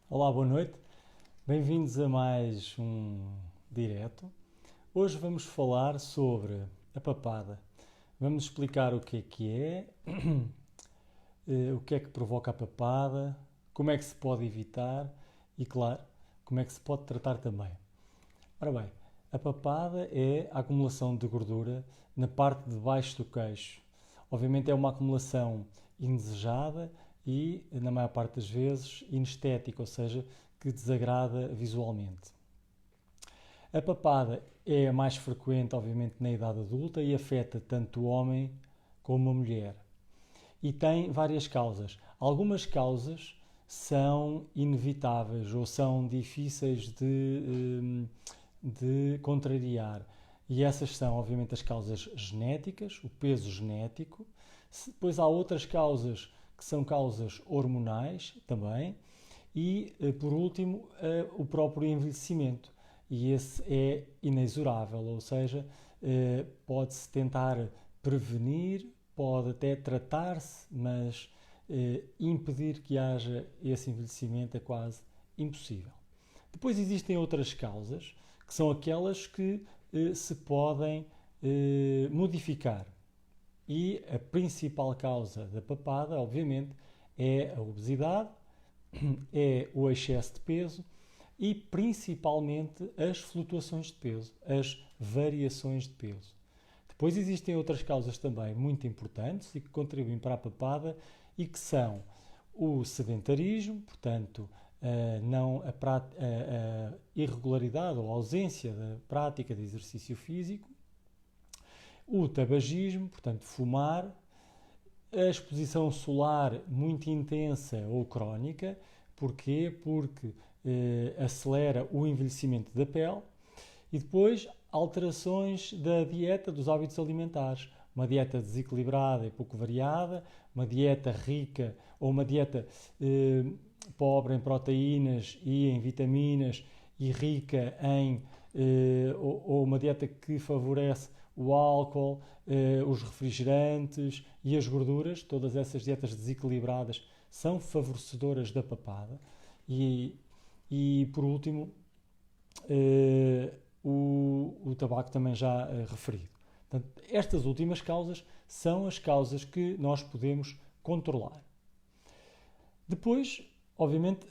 Olá, boa noite. Bem-vindos a mais um direto. Hoje vamos falar sobre a papada. Vamos explicar o que é, o que é que provoca a papada, como é que se pode evitar e, claro, como é que se pode tratar também. Ora bem, a papada é a acumulação de gordura na parte de baixo do queixo. Obviamente é uma acumulação indesejada e, na maior parte das vezes, inestética, ou seja, que desagrada visualmente. A papada é a mais frequente, obviamente, na idade adulta e afeta tanto o homem como a mulher. E tem várias causas. Algumas causas são inevitáveis ou são difíceis de contrariar. E essas são, obviamente, as causas genéticas, o peso genético. Depois há outras causas que são causas hormonais também. E, por último, o próprio envelhecimento. E esse é inexorável, ou seja, pode-se tentar prevenir, pode até tratar-se, mas impedir que haja esse envelhecimento é quase impossível. Depois existem outras causas, que são aquelas que se podem modificar. E a principal causa da papada, obviamente, é a obesidade, é o excesso de peso e principalmente as flutuações de peso, as variações de peso. Depois existem outras causas também muito importantes e que contribuem para a papada e que são o sedentarismo, portanto, a irregularidade ou a ausência da prática de exercício físico, o tabagismo, portanto, fumar, a exposição solar muito intensa ou crónica. Porquê? Porque acelera o envelhecimento da pele. E depois alterações da dieta, dos hábitos alimentares. Uma dieta desequilibrada e pouco variada, uma dieta rica ou uma dieta pobre em proteínas e em vitaminas e rica em ou uma dieta que favorece o álcool, os refrigerantes e as gorduras. Todas essas dietas desequilibradas são favorecedoras da papada. E por último, o tabaco também já referido. Portanto, estas últimas causas são as causas que nós podemos controlar. Depois, obviamente,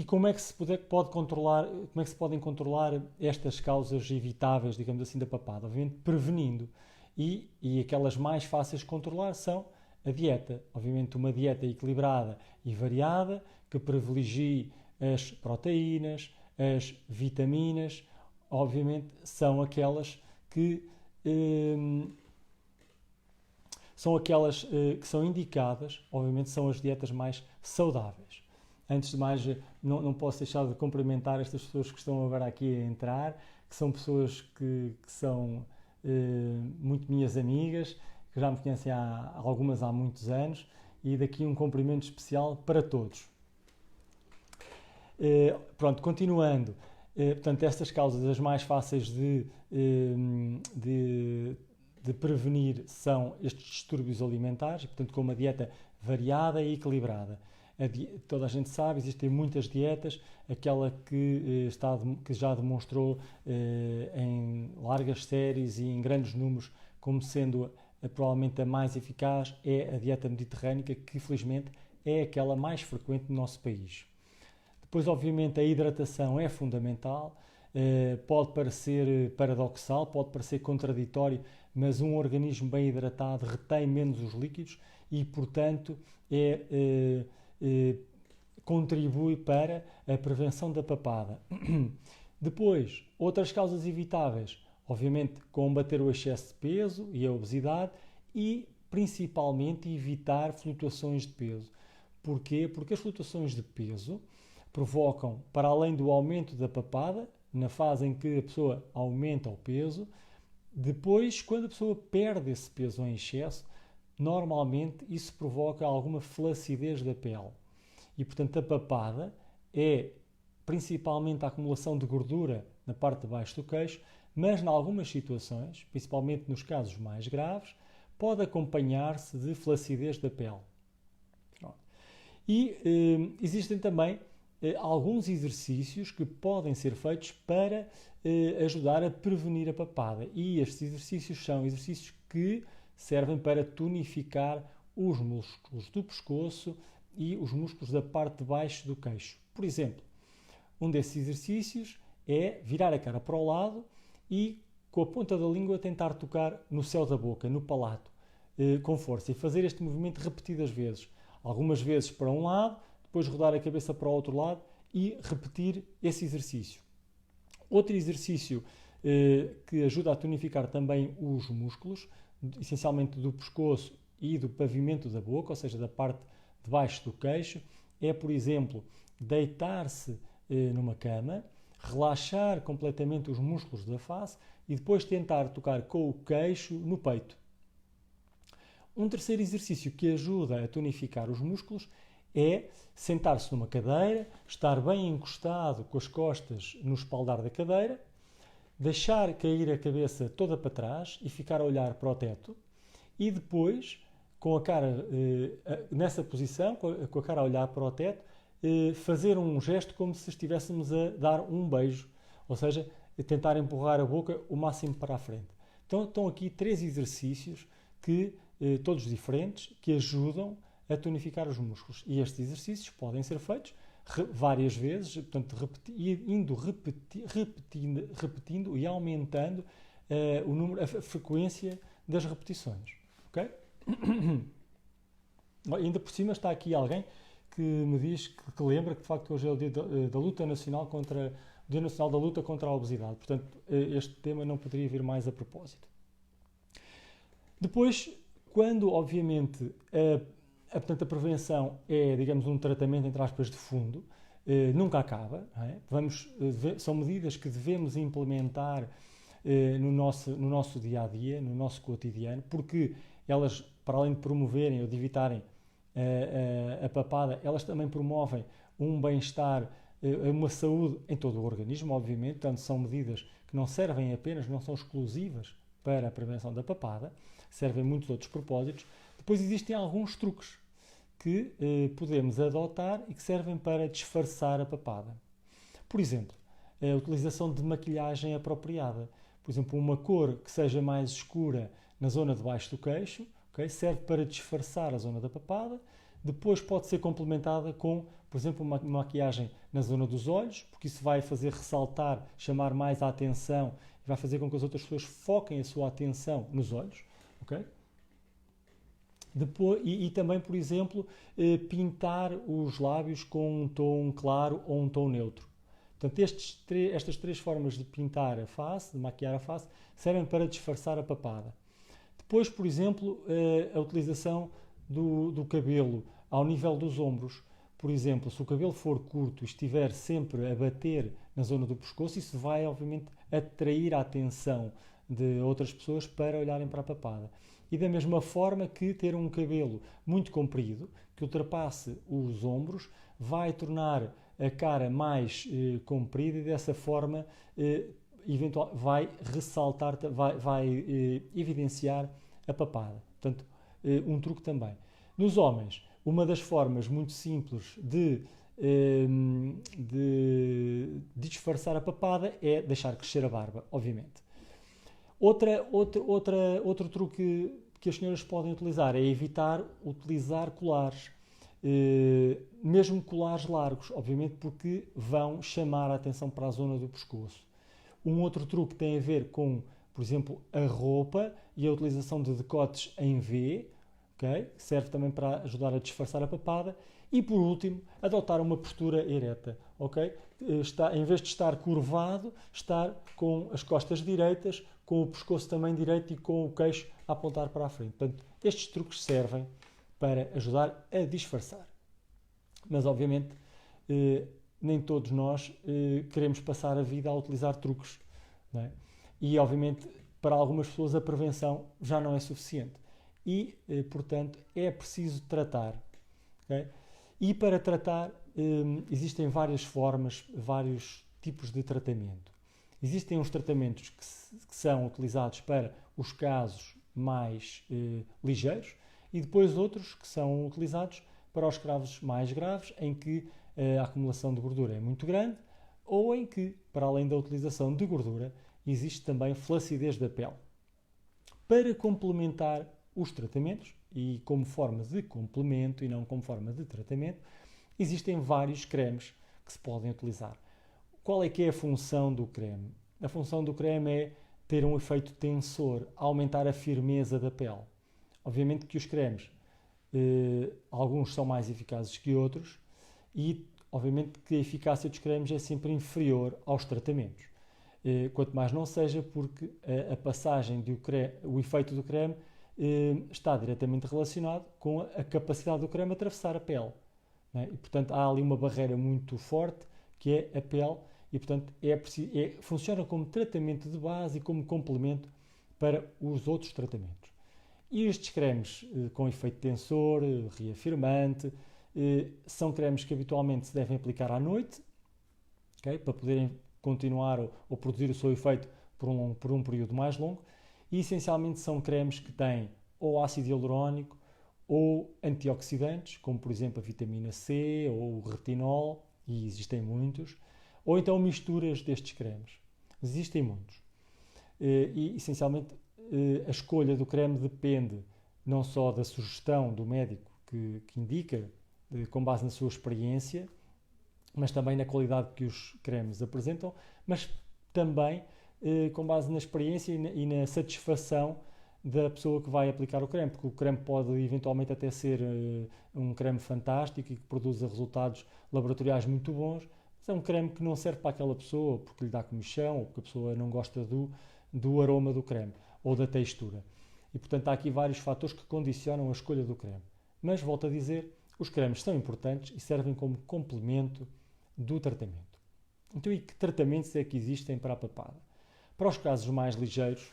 como é que se pode controlar, como é que se podem controlar estas causas evitáveis, digamos assim, da papada? Obviamente, prevenindo. E aquelas mais fáceis de controlar são a dieta. Obviamente, uma dieta equilibrada e variada, que privilegie as proteínas, as vitaminas, obviamente, são aquelas que que são indicadas, obviamente, são as dietas mais saudáveis. Antes de mais, não posso deixar de cumprimentar estas pessoas que estão agora aqui a entrar, que são pessoas que são muito minhas amigas, que já me conhecem algumas há muitos anos, e daqui um cumprimento especial para todos. Pronto, continuando. Portanto, estas causas, as mais fáceis de prevenir são estes distúrbios alimentares, e, portanto, com uma dieta variada e equilibrada. Toda a gente sabe, existem muitas dietas, aquela que já demonstrou em largas séries e em grandes números como sendo provavelmente a mais eficaz é a dieta mediterrânica, que felizmente é aquela mais frequente no nosso país. Depois, obviamente, a hidratação é fundamental. Pode parecer paradoxal, pode parecer contraditório, mas um organismo bem hidratado retém menos os líquidos e, portanto, contribui para a prevenção da papada. Depois, outras causas evitáveis, obviamente, combater o excesso de peso e a obesidade e, principalmente, evitar flutuações de peso. Porquê? Porque as flutuações de peso provocam, para além do aumento da papada, na fase em que a pessoa aumenta o peso, depois, quando a pessoa perde esse peso em excesso, normalmente isso provoca alguma flacidez da pele. E, portanto, a papada é principalmente a acumulação de gordura na parte de baixo do queixo, mas em algumas situações, principalmente nos casos mais graves, pode acompanhar-se de flacidez da pele. E existem também alguns exercícios que podem ser feitos para ajudar a prevenir a papada. E estes exercícios são exercícios que servem para tonificar os músculos do pescoço e os músculos da parte de baixo do queixo. Por exemplo, um desses exercícios é virar a cara para o lado e com a ponta da língua tentar tocar no céu da boca, no palato, com força, e fazer este movimento repetidas vezes. Algumas vezes para um lado, depois rodar a cabeça para o outro lado e repetir esse exercício. Outro exercício que ajuda a tonificar também os músculos, essencialmente do pescoço e do pavimento da boca, ou seja, da parte de baixo do queixo, é, por exemplo, deitar-se numa cama, relaxar completamente os músculos da face e depois tentar tocar com o queixo no peito. Um terceiro exercício que ajuda a tonificar os músculos é sentar-se numa cadeira, estar bem encostado com as costas no espaldar da cadeira, deixar cair a cabeça toda para trás e ficar a olhar para o teto e depois, com a cara nessa posição, com a cara a olhar para o teto, fazer um gesto como se estivéssemos a dar um beijo, ou seja, tentar empurrar a boca o máximo para a frente. Então estão aqui 3 exercícios que todos diferentes, que ajudam a tonificar os músculos. E estes exercícios podem ser feitos várias vezes, portanto, repetindo e aumentando a frequência das repetições. Okay? Ainda por cima está aqui alguém que me diz que lembra que de facto hoje é o dia da luta nacional contra o Dia Nacional da Luta contra a Obesidade. Portanto, este tema não poderia vir mais a propósito. Depois, quando obviamente portanto, a prevenção é, digamos, um tratamento, entre aspas, de fundo, nunca acaba. Não é? São medidas que devemos implementar no nosso dia-a-dia, no nosso cotidiano, porque elas, para além de promoverem ou de evitarem a papada, elas também promovem um bem-estar, uma saúde em todo o organismo, obviamente. Portanto, são medidas que não servem apenas, não são exclusivas para a prevenção da papada, servem muitos outros propósitos. Depois existem alguns truques que podemos adotar e que servem para disfarçar a papada. Por exemplo, a utilização de maquilhagem apropriada. Por exemplo, uma cor que seja mais escura na zona de baixo do queixo, okay, serve para disfarçar a zona da papada. Depois pode ser complementada com, por exemplo, uma maquiagem na zona dos olhos, porque isso vai fazer ressaltar, chamar mais a atenção e vai fazer com que as outras pessoas foquem a sua atenção nos olhos. Okay? Depois, e também, por exemplo, pintar os lábios com um tom claro ou um tom neutro. Portanto, estas 3 formas de pintar a face, de maquiar a face, servem para disfarçar a papada. Depois, por exemplo, a utilização do cabelo ao nível dos ombros. Por exemplo, se o cabelo for curto e estiver sempre a bater na zona do pescoço, isso vai, obviamente, atrair a atenção de outras pessoas para olharem para a papada. E da mesma forma que ter um cabelo muito comprido, que ultrapasse os ombros, vai tornar a cara mais comprida e dessa forma vai ressaltar, vai evidenciar a papada. Portanto, um truque também. Nos homens, uma das formas muito simples de disfarçar a papada é deixar crescer a barba, obviamente. Outro truque que as senhoras podem utilizar é evitar utilizar colares, mesmo colares largos, obviamente porque vão chamar a atenção para a zona do pescoço. Um outro truque tem a ver com, por exemplo, a roupa e a utilização de decotes em V, okay? Que serve também para ajudar a disfarçar a papada. E por último, adotar uma postura ereta, okay? Em vez de estar curvado, estar com as costas direitas, com o pescoço também direito e com o queixo a apontar para a frente. Portanto, estes truques servem para ajudar a disfarçar. Mas, obviamente, nem todos nós queremos passar a vida a utilizar truques. Não é? E, obviamente, para algumas pessoas a prevenção já não é suficiente. E, portanto, é preciso tratar. Okay? E para tratar, existem várias formas, vários tipos de tratamento. Existem uns tratamentos que são utilizados para os casos mais ligeiros e depois outros que são utilizados para os casos mais graves, em que a acumulação de gordura é muito grande, ou em que, para além da utilização de gordura, existe também flacidez da pele. Para complementar os tratamentos, e como forma de complemento e não como forma de tratamento, existem vários cremes que se podem utilizar. Qual é que é a função do creme? A função do creme é ter um efeito tensor, aumentar a firmeza da pele. Obviamente que os cremes, alguns são mais eficazes que outros e obviamente que a eficácia dos cremes é sempre inferior aos tratamentos. Quanto mais não seja porque a passagem o efeito do creme está diretamente relacionado com a capacidade do creme atravessar a pele. Não é? E portanto há ali uma barreira muito forte que é a pele e portanto funciona como tratamento de base e como complemento para os outros tratamentos. E estes cremes com efeito tensor, reafirmante, são cremes que habitualmente se devem aplicar à noite, okay? Para poderem continuar ou produzir o seu efeito por um período mais longo. E essencialmente são cremes que têm ou ácido hialurónico ou antioxidantes, como por exemplo a vitamina C ou o retinol, e existem muitos, ou então misturas destes cremes. Existem muitos. E essencialmente a escolha do creme depende não só da sugestão do médico que indica, com base na sua experiência, mas também na qualidade que os cremes apresentam, mas também com base na experiência e na satisfação da pessoa que vai aplicar o creme, porque o creme pode eventualmente até ser um creme fantástico e que produza resultados laboratoriais muito bons, mas é um creme que não serve para aquela pessoa porque lhe dá comichão ou porque a pessoa não gosta do aroma do creme ou da textura. E portanto há aqui vários fatores que condicionam a escolha do creme. Mas volto a dizer, os cremes são importantes e servem como complemento do tratamento. Então, e que tratamentos é que existem para a papada? Para os casos mais ligeiros,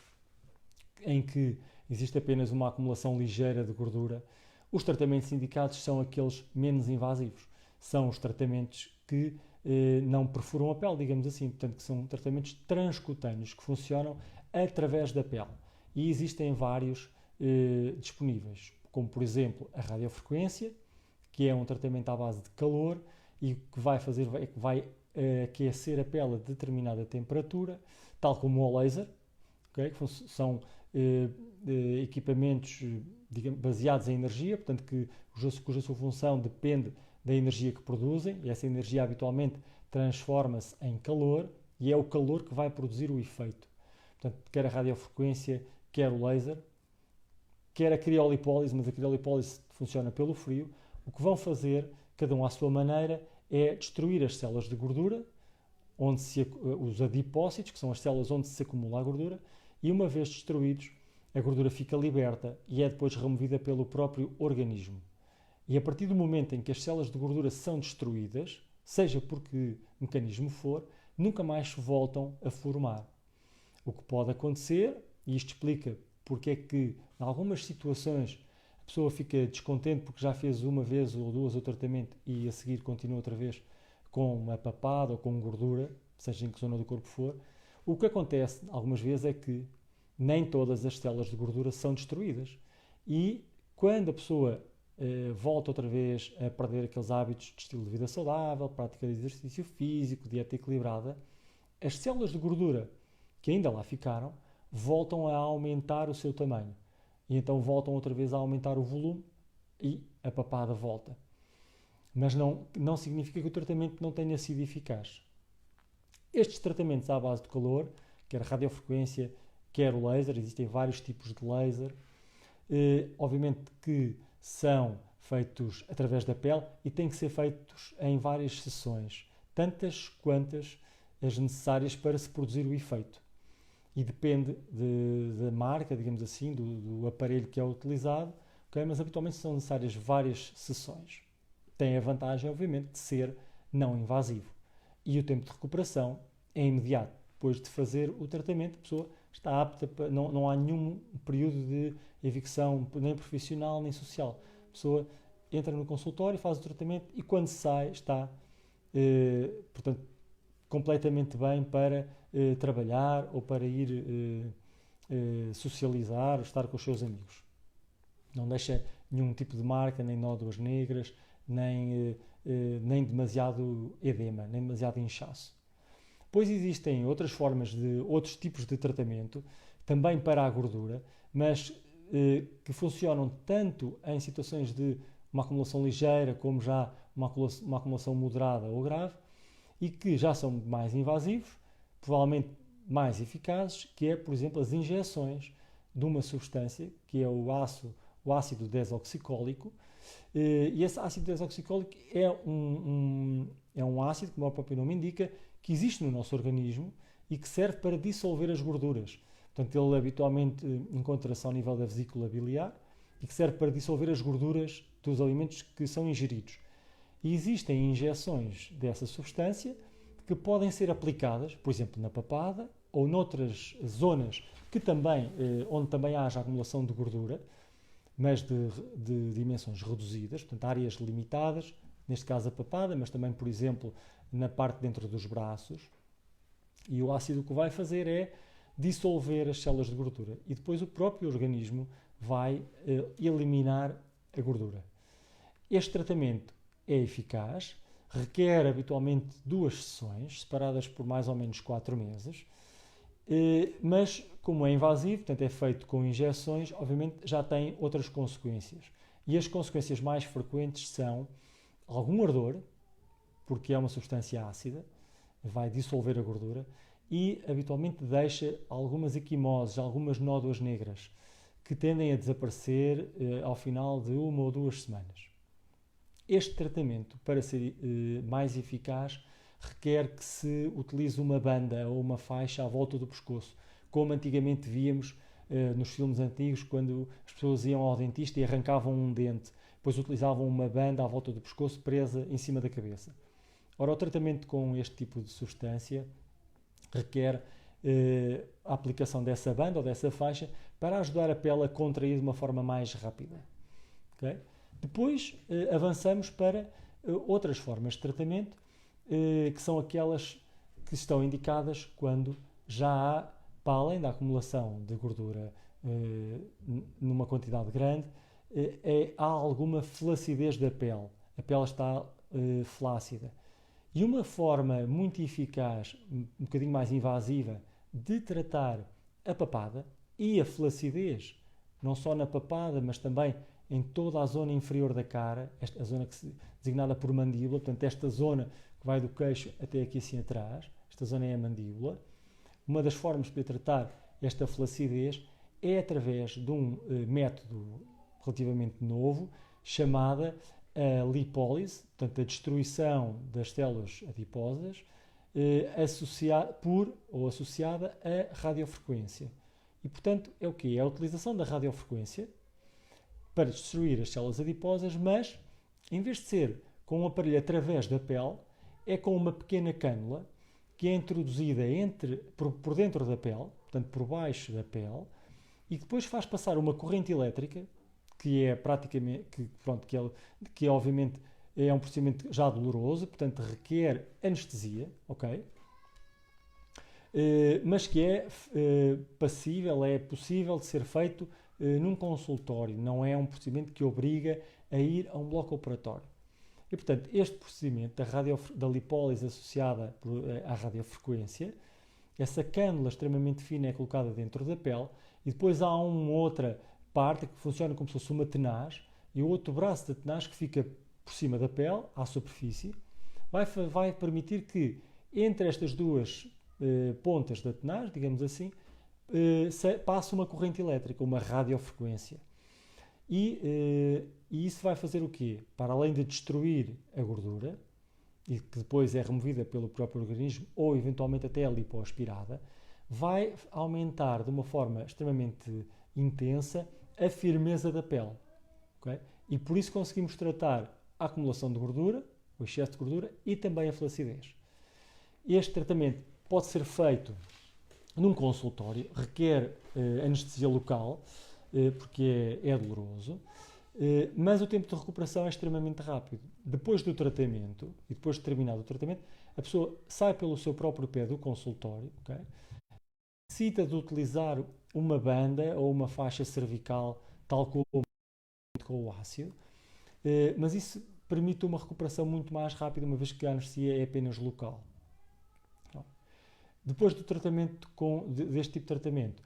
em que existe apenas uma acumulação ligeira de gordura, os tratamentos indicados são aqueles menos invasivos. São os tratamentos que não perfuram a pele, digamos assim. Portanto, que são tratamentos transcutâneos, que funcionam através da pele. E existem vários disponíveis, como por exemplo a radiofrequência, que é um tratamento à base de calor e que vai aquecer a pele a determinada temperatura, tal como o laser, okay? Que são equipamentos digamos, baseados em energia, portanto cuja sua função depende da energia que produzem, e essa energia habitualmente transforma-se em calor, e é o calor que vai produzir o efeito. Portanto, quer a radiofrequência, quer o laser, quer a criolipólise, mas a criolipólise funciona pelo frio. O que vão fazer, cada um à sua maneira, é destruir as células de gordura, os adipócitos, que são as células onde se acumula a gordura, e uma vez destruídos, a gordura fica liberta e é depois removida pelo próprio organismo. E a partir do momento em que as células de gordura são destruídas, seja por que mecanismo for, nunca mais se voltam a formar. O que pode acontecer, e isto explica porque é que, em algumas situações, a pessoa fica descontente porque já fez uma vez ou duas o tratamento e a seguir continua outra vez com uma papada ou com gordura, seja em que zona do corpo for. O que acontece algumas vezes é que nem todas as células de gordura são destruídas e quando a pessoa volta outra vez a perder aqueles hábitos de estilo de vida saudável, prática de exercício físico, dieta equilibrada, as células de gordura que ainda lá ficaram voltam a aumentar o seu tamanho e então voltam outra vez a aumentar o volume e a papada volta. Mas não significa que o tratamento não tenha sido eficaz. Estes tratamentos à base de calor, quer a radiofrequência, quer o laser, existem vários tipos de laser, obviamente que são feitos através da pele e têm que ser feitos em várias sessões, tantas quantas as necessárias para se produzir o efeito. E depende da marca, digamos assim, do aparelho que é utilizado, okay? Mas habitualmente são necessárias várias sessões. Tem a vantagem, obviamente, de ser não invasivo. E o tempo de recuperação é imediato. Depois de fazer o tratamento, a pessoa está apta, não há nenhum período de evicção, nem profissional, nem social. A pessoa entra no consultório, faz o tratamento e quando sai está, portanto, completamente bem para trabalhar ou para ir socializar, estar com os seus amigos. Não deixa nenhum tipo de marca, nem nódoas negras, nem nem demasiado edema, nem demasiado inchaço. Depois existem outras formas outros tipos de tratamento, também para a gordura, mas que funcionam tanto em situações de uma acumulação ligeira como já uma acumulação moderada ou grave e que já são mais invasivos, provavelmente mais eficazes, que é, por exemplo, as injeções de uma substância que é o ácido desoxicólico. E esse ácido desoxicólico é um ácido, como o próprio nome indica, que existe no nosso organismo e que serve para dissolver as gorduras. Portanto, ele habitualmente encontra-se ao nível da vesícula biliar e que serve para dissolver as gorduras dos alimentos que são ingeridos. E existem injeções dessa substância que podem ser aplicadas, por exemplo, na papada ou noutras zonas que também, onde também haja acumulação de gordura, mas de dimensões reduzidas, portanto, áreas limitadas, neste caso a papada, mas também, por exemplo, na parte dentro dos braços. E o ácido o que vai fazer é dissolver as células de gordura e depois o próprio organismo vai eliminar a gordura. Este tratamento é eficaz, requer habitualmente 2 sessões, separadas por mais ou menos 4 meses, mas como é invasivo, portanto é feito com injeções, obviamente já tem outras consequências. E as consequências mais frequentes são algum ardor, porque é uma substância ácida, vai dissolver a gordura, e habitualmente deixa algumas equimoses, algumas nódoas negras, que tendem a desaparecer ao final de 1 ou 2 semanas. Este tratamento, para ser mais eficaz, requer que se utilize uma banda ou uma faixa à volta do pescoço, como antigamente víamos nos filmes antigos, quando as pessoas iam ao dentista e arrancavam um dente, depois utilizavam uma banda à volta do pescoço presa em cima da cabeça. Ora, o tratamento com este tipo de substância requer a aplicação dessa banda ou dessa faixa para ajudar a pele a contrair de uma forma mais rápida. Okay? Depois avançamos para outras formas de tratamento, que são aquelas que estão indicadas quando já há, para além da acumulação de gordura numa quantidade grande, há alguma flacidez da pele. A pele está flácida. E uma forma muito eficaz, um bocadinho mais invasiva, de tratar a papada e a flacidez, não só na papada, mas também em toda a zona inferior da cara, a zona designada por mandíbula, portanto, esta zona que vai do queixo até aqui assim atrás, esta zona é a mandíbula. Uma das formas de tratar esta flacidez é através de um método relativamente novo, chamada a lipólise, portanto, a destruição das células adiposas, associada à radiofrequência. E, portanto, é o quê? É a utilização da radiofrequência para destruir as células adiposas, mas, em vez de ser com um aparelho através da pele, é com uma pequena cânula que é introduzida por dentro da pele, portanto, por baixo da pele, e depois faz passar uma corrente elétrica, que é praticamente, que obviamente é um procedimento já doloroso, portanto requer anestesia, ok? Mas que é passível, é possível de ser feito num consultório, não é um procedimento que obriga a ir a um bloco operatório. E, portanto, este procedimento da lipólise associada à radiofrequência, essa cânula extremamente fina é colocada dentro da pele e depois há uma outra parte que funciona como se fosse uma tenaz e o outro braço da tenaz que fica por cima da pele, à superfície, vai permitir que entre estas duas pontas da tenaz, digamos assim, passe uma corrente elétrica, uma radiofrequência. E isso vai fazer o quê? Para além de destruir a gordura, e que depois é removida pelo próprio organismo ou eventualmente até lipoaspirada, vai aumentar de uma forma extremamente intensa a firmeza da pele. Okay? E por isso conseguimos tratar a acumulação de gordura, o excesso de gordura e também a flacidez. Este tratamento pode ser feito num consultório, requer anestesia local, porque é doloroso, mas o tempo de recuperação é extremamente rápido. Depois do tratamento, e depois de terminado o tratamento, a pessoa sai pelo seu próprio pé do consultório, okay? Necessita de utilizar uma banda ou uma faixa cervical, tal como com o ácido, mas isso permite uma recuperação muito mais rápida, uma vez que a anestesia é apenas local. Depois do tratamento deste tipo de tratamento,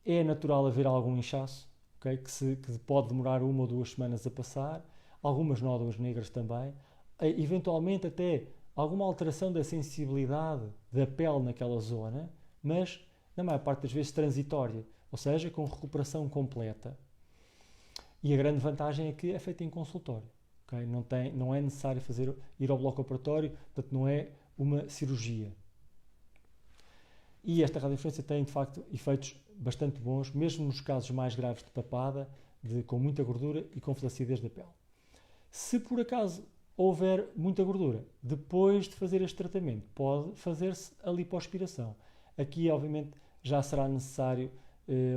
é natural haver algum inchaço, okay? que pode demorar 1 ou 2 semanas a passar, algumas nódoas negras também, eventualmente até alguma alteração da sensibilidade da pele naquela zona, mas na maior parte das vezes transitória, ou seja, com recuperação completa. E a grande vantagem é que é feita em consultório. Okay? Não é necessário ir ao bloco operatório, portanto não é uma cirurgia. E esta radiofrequência tem, de facto, efeitos bastante bons, mesmo nos casos mais graves de papada, com muita gordura e com flacidez da pele. Se por acaso houver muita gordura, depois de fazer este tratamento, pode fazer-se a lipoaspiração. Aqui, obviamente, já será necessário,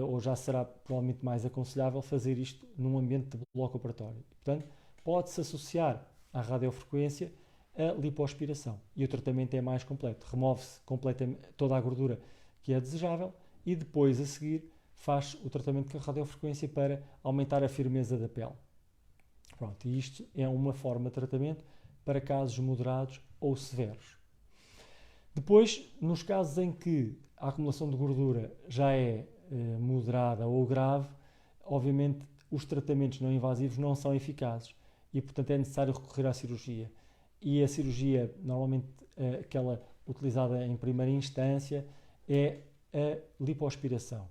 ou já será provavelmente mais aconselhável, fazer isto num ambiente de bloco operatório. Portanto, pode-se associar à radiofrequência a lipoaspiração. E o tratamento é mais completo. Remove-se completamente toda a gordura que é desejável e depois, a seguir, faz o tratamento com a radiofrequência para aumentar a firmeza da pele. Pronto, e isto é uma forma de tratamento para casos moderados ou severos. Depois, nos casos em que a acumulação de gordura já é moderada ou grave, obviamente os tratamentos não invasivos não são eficazes e, portanto, é necessário recorrer à cirurgia. E a cirurgia, normalmente aquela utilizada em primeira instância, é a lipoaspiração.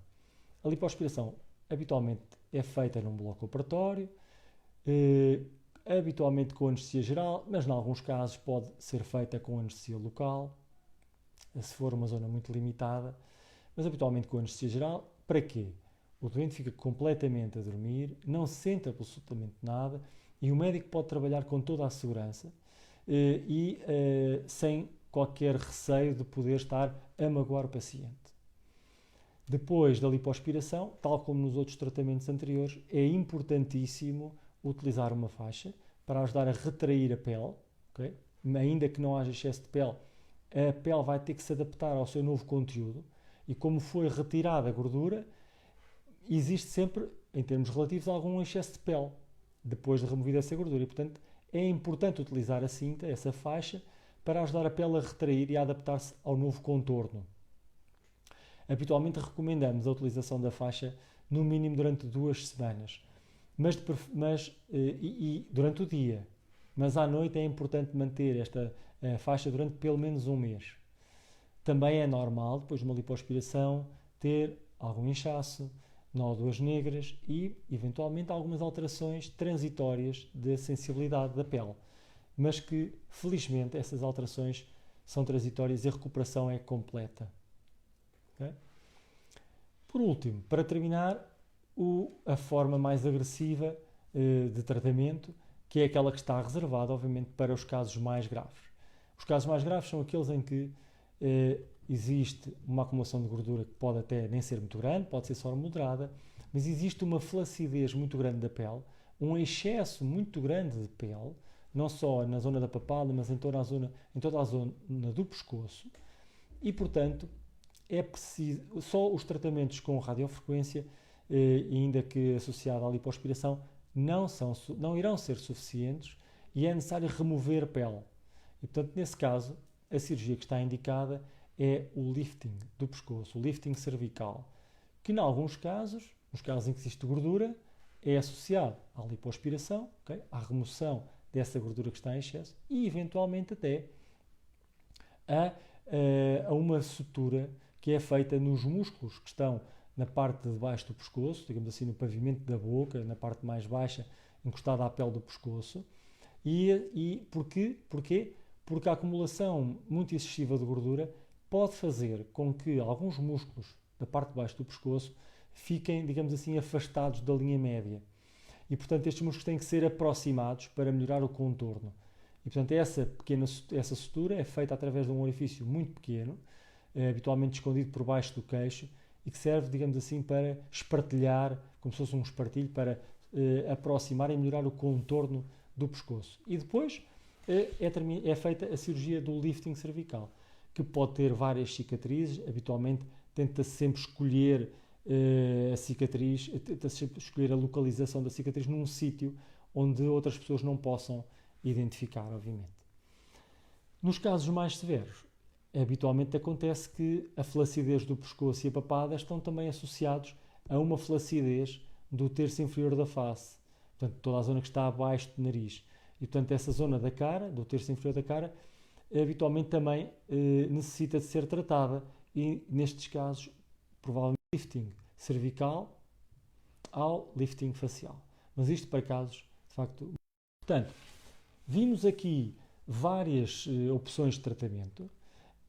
A lipoaspiração habitualmente é feita num bloco operatório, habitualmente com anestesia geral, mas em alguns casos pode ser feita com anestesia local, se for uma zona muito limitada, mas habitualmente com anestesia geral. Para quê? O doente fica completamente a dormir, não sente absolutamente nada e o médico pode trabalhar com toda a segurança e sem qualquer receio de poder estar a magoar o paciente. Depois da lipoaspiração, tal como nos outros tratamentos anteriores, é importantíssimo utilizar uma faixa para ajudar a retrair a pele, okay? Ainda que não haja excesso de pele, a pele vai ter que se adaptar ao seu novo conteúdo e como foi retirada a gordura, existe sempre, em termos relativos, algum excesso de pele depois de removida essa gordura e, portanto, é importante utilizar a cinta, essa faixa, para ajudar a pele a retrair e a adaptar-se ao novo contorno. Habitualmente recomendamos a utilização da faixa no mínimo durante 2 semanas, mas durante o dia. Mas à noite é importante manter esta faixa durante pelo menos 1 mês. Também é normal, depois de uma lipoaspiração, ter algum inchaço, nódoas negras e, eventualmente, algumas alterações transitórias da sensibilidade da pele. Mas que, felizmente, essas alterações são transitórias e a recuperação é completa. Okay? Por último, para terminar, a forma mais agressiva de tratamento, que é aquela que está reservada, obviamente, para os casos mais graves. Os casos mais graves são aqueles em que existe uma acumulação de gordura que pode até nem ser muito grande, pode ser só moderada, mas existe uma flacidez muito grande da pele, um excesso muito grande de pele, não só na zona da papada, mas em toda a zona do pescoço, e, portanto, é preciso, só os tratamentos com radiofrequência, ainda que associado à lipoaspiração, não irão ser suficientes e é necessário remover a pele. E, portanto, nesse caso, a cirurgia que está indicada é o lifting do pescoço, o lifting cervical, que, em alguns casos, nos casos em que existe gordura, é associado à lipoaspiração, okay? À remoção dessa gordura que está em excesso e, eventualmente, até a uma sutura que é feita nos músculos que estão na parte de baixo do pescoço, digamos assim, no pavimento da boca, na parte mais baixa, encostada à pele do pescoço. E porquê? Porque a acumulação muito excessiva de gordura pode fazer com que alguns músculos da parte de baixo do pescoço fiquem, digamos assim, afastados da linha média. E, portanto, estes músculos têm que ser aproximados para melhorar o contorno. E, portanto, essa sutura é feita através de um orifício muito pequeno, habitualmente escondido por baixo do queixo, e que serve, digamos assim, para espartilhar, como se fosse um espartilho, para aproximar e melhorar o contorno do pescoço. E depois é feita a cirurgia do lifting cervical, que pode ter várias cicatrizes. Habitualmente tenta-se sempre escolher a cicatriz, tenta-se sempre escolher a localização da cicatriz num sítio onde outras pessoas não possam identificar, obviamente. Nos casos mais severos, habitualmente acontece que a flacidez do pescoço e a papada estão também associados a uma flacidez do terço inferior da face, portanto, toda a zona que está abaixo do nariz. E, portanto, essa zona da cara, do terço inferior da cara, habitualmente também necessita de ser tratada e, nestes casos, provavelmente lifting cervical ao lifting facial. Mas isto para casos, de facto... Portanto, vimos aqui várias opções de tratamento.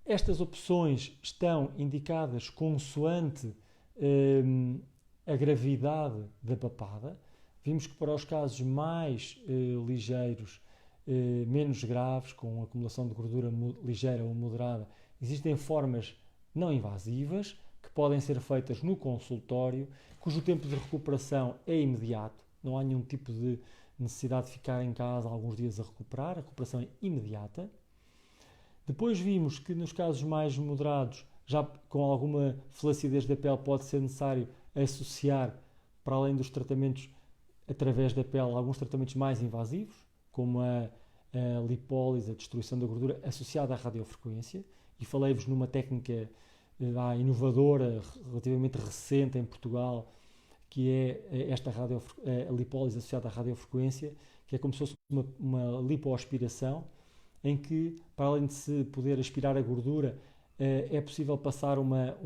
Estas opções estão indicadas consoante a gravidade da papada. Vimos que para os casos mais ligeiros, menos graves, com acumulação de gordura ligeira ou moderada, existem formas não invasivas que podem ser feitas no consultório, cujo tempo de recuperação é imediato, não há nenhum tipo de necessidade de ficar em casa alguns dias a recuperar, a recuperação é imediata. Depois vimos que nos casos mais moderados, já com alguma flacidez da pele, pode ser necessário associar, para além dos tratamentos através da pele, alguns tratamentos mais invasivos, como a lipólise, a destruição da gordura associada à radiofrequência, e falei-vos numa técnica inovadora, relativamente recente em Portugal, que é esta a lipólise associada à radiofrequência, que é como se fosse uma lipoaspiração, em que, para além de se poder aspirar a gordura, é possível passar uma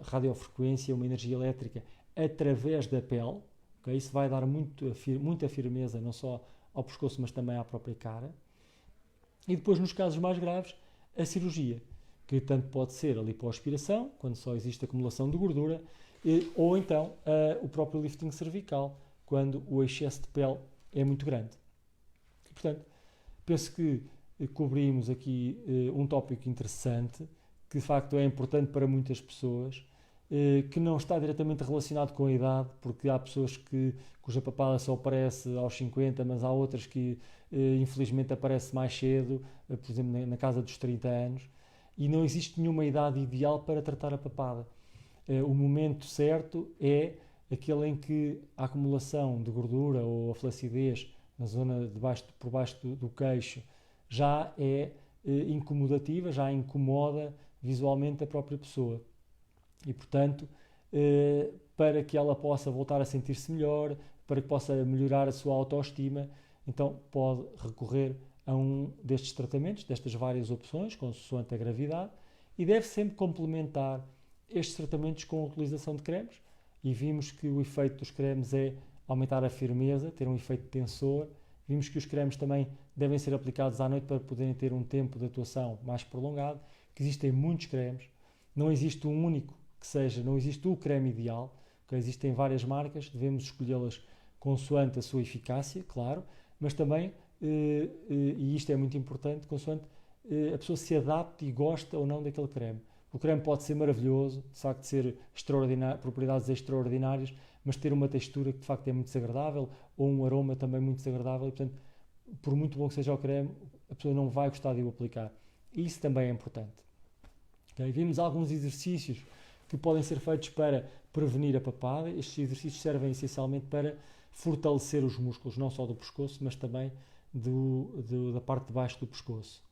radiofrequência, uma energia elétrica, através da pele. Okay? Isso vai dar muita firmeza, não só ao pescoço, mas também à própria cara. E depois, nos casos mais graves, a cirurgia, que tanto pode ser a lipoaspiração, quando só existe acumulação de gordura, ou então o próprio lifting cervical, quando o excesso de pele é muito grande. E, portanto, penso que cobrimos aqui um tópico interessante, que de facto é importante para muitas pessoas, que não está diretamente relacionado com a idade, porque há pessoas cuja papada só aparece aos 50, mas há outras que infelizmente aparece mais cedo, por exemplo na casa dos 30 anos, e não existe nenhuma idade ideal para tratar a papada. O momento certo é aquele em que a acumulação de gordura ou a flacidez na zona por baixo do queixo já é incomodativa, já incomoda visualmente a própria pessoa. E, portanto, para que ela possa voltar a sentir-se melhor, para que possa melhorar a sua autoestima, então pode recorrer a um destes tratamentos, destas várias opções, consoante a gravidade, e deve sempre complementar estes tratamentos com a utilização de cremes, e vimos que o efeito dos cremes é aumentar a firmeza, ter um efeito tensor. Vimos que os cremes também devem ser aplicados à noite para poderem ter um tempo de atuação mais prolongado, que existem muitos cremes, não existe um único que seja, não existe o creme ideal, que existem várias marcas, devemos escolhê-las consoante a sua eficácia, claro, mas também, e isto é muito importante, consoante a pessoa se adapte e gosta ou não daquele creme. O creme pode ser maravilhoso, de facto ser propriedades extraordinárias, mas ter uma textura que de facto é muito desagradável, ou um aroma também muito desagradável, e portanto, por muito bom que seja o creme, a pessoa não vai gostar de o aplicar. E isso também é importante. Okay? Vimos alguns exercícios que podem ser feitos para prevenir a papada. Estes exercícios servem essencialmente para fortalecer os músculos, não só do pescoço, mas também da parte de baixo do pescoço.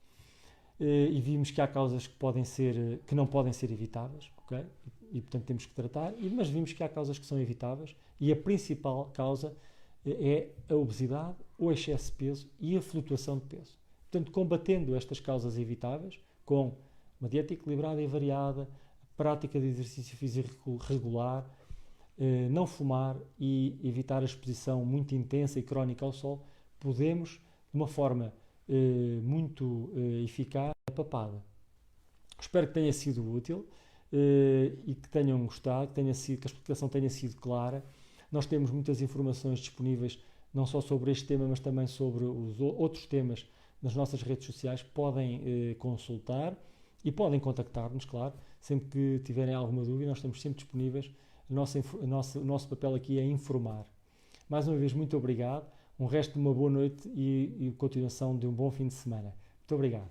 E vimos que há causas que não podem ser evitáveis, okay? E portanto temos que tratar, mas vimos que há causas que são evitáveis, e a principal causa é a obesidade, o excesso de peso e a flutuação de peso. Portanto, combatendo estas causas evitáveis com uma dieta equilibrada e variada, prática de exercício físico regular, não fumar e evitar a exposição muito intensa e crónica ao sol, podemos, de uma forma muito eficaz, a papada. Espero que tenha sido útil e que tenham gostado, que a explicação tenha sido clara. Nós temos muitas informações disponíveis, não só sobre este tema, mas também sobre os outros temas nas nossas redes sociais. Podem consultar e podem contactar-nos, claro, sempre que tiverem alguma dúvida. Nós estamos sempre disponíveis. O nosso papel aqui é informar. Mais uma vez, muito obrigado. Um resto de uma boa noite e continuação de um bom fim de semana. Muito obrigado.